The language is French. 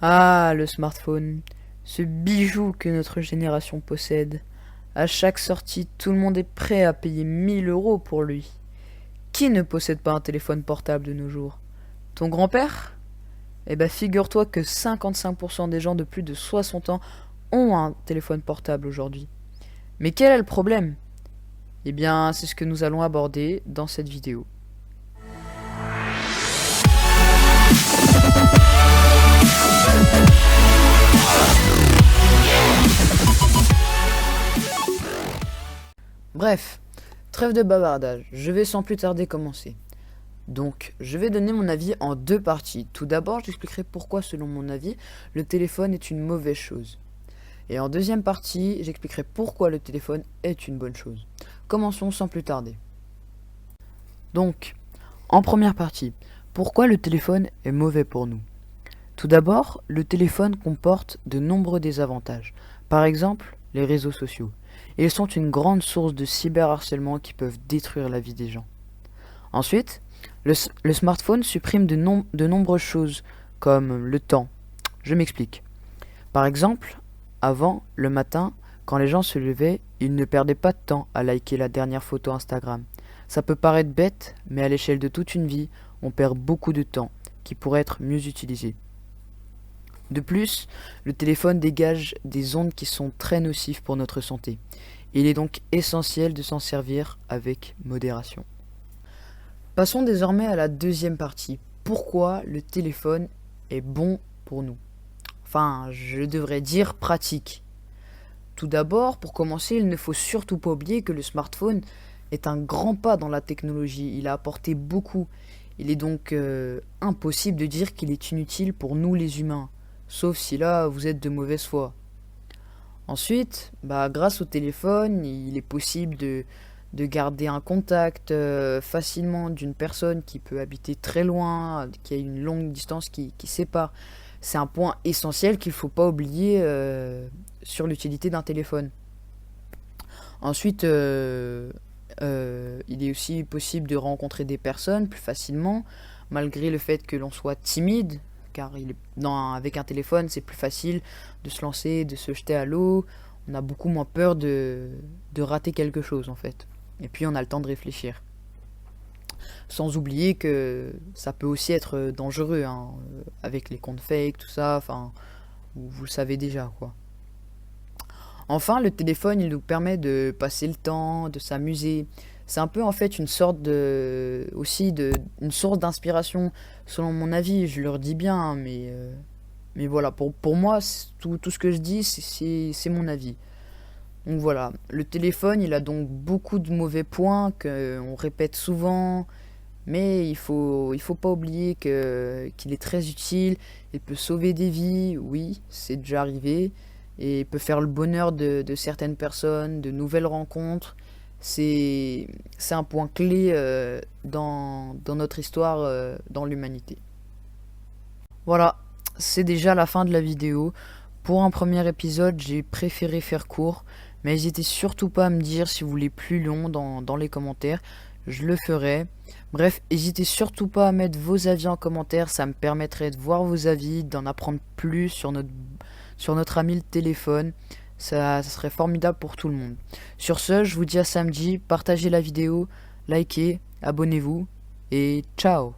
Ah, le smartphone, ce bijou que notre génération possède. À chaque sortie, tout le monde est prêt à payer 1 000 € pour lui. Qui ne possède pas un téléphone portable de nos jours? Ton grand-père? Eh ben, figure-toi que 55% des gens de plus de 60 ans ont un téléphone portable aujourd'hui. Mais quel est le problème? Eh bien, c'est ce que nous allons aborder dans cette vidéo. Bref, trêve de bavardage, je vais sans plus tarder commencer. Donc, je vais donner mon avis en 2 parties. Tout d'abord, j'expliquerai pourquoi, selon mon avis, le téléphone est une mauvaise chose. Et en deuxième partie, j'expliquerai pourquoi le téléphone est une bonne chose. Commençons sans plus tarder. Donc, en première partie, pourquoi le téléphone est mauvais pour nous? Tout d'abord, le téléphone comporte de nombreux désavantages. Par exemple, les réseaux sociaux. Ils sont une grande source de cyberharcèlement qui peuvent détruire la vie des gens. Ensuite, le smartphone supprime de nombreuses choses, comme le temps. Je m'explique. Par exemple, avant, le matin, quand les gens se levaient, ils ne perdaient pas de temps à liker la dernière photo Instagram. Ça peut paraître bête, mais à l'échelle de toute une vie, on perd beaucoup de temps, qui pourrait être mieux utilisé. De plus, le téléphone dégage des ondes qui sont très nocives pour notre santé. Il est donc essentiel de s'en servir avec modération. Passons désormais à la deuxième partie. Pourquoi le téléphone est bon pour nous? Enfin, je devrais dire pratique. Tout d'abord, pour commencer, il ne faut surtout pas oublier que le smartphone est un grand pas dans la technologie. Il a apporté beaucoup. Il est donc impossible de dire qu'il est inutile pour nous les humains. Sauf si là, vous êtes de mauvaise foi. Ensuite, grâce au téléphone, il est possible de garder un contact facilement d'une personne qui peut habiter très loin, qui a une longue distance qui sépare. C'est un point essentiel qu'il ne faut pas oublier sur l'utilité d'un téléphone. Ensuite, il est aussi possible de rencontrer des personnes plus facilement, malgré le fait que l'on soit timide, car avec un téléphone, c'est plus facile de se lancer, de se jeter à l'eau. On a beaucoup moins peur de rater quelque chose, en fait. Et puis, on a le temps de réfléchir. Sans oublier que ça peut aussi être dangereux, hein, avec les comptes fake, tout ça, enfin, vous le savez déjà, quoi. Enfin, le téléphone, il nous permet de passer le temps, de s'amuser. C'est un peu en fait une sorte une source d'inspiration, selon mon avis. Je le redis bien, hein, mais voilà, pour moi, tout ce que je dis, c'est mon avis. Donc voilà, le téléphone, il a donc beaucoup de mauvais points qu'on répète souvent, mais il faut pas oublier qu'il est très utile. Il peut sauver des vies, oui, c'est déjà arrivé, et il peut faire le bonheur de certaines personnes, de nouvelles rencontres. C'est un point clé dans notre histoire, dans l'humanité. Voilà, c'est déjà la fin de la vidéo. Pour un premier épisode, j'ai préféré faire court, mais n'hésitez surtout pas à me dire si vous voulez plus long dans les commentaires, je le ferai. Bref, n'hésitez surtout pas à mettre vos avis en commentaire, ça me permettrait de voir vos avis, d'en apprendre plus sur notre ami le téléphone. Ça serait formidable pour tout le monde. Sur ce, je vous dis à samedi, partagez la vidéo, likez, abonnez-vous et ciao!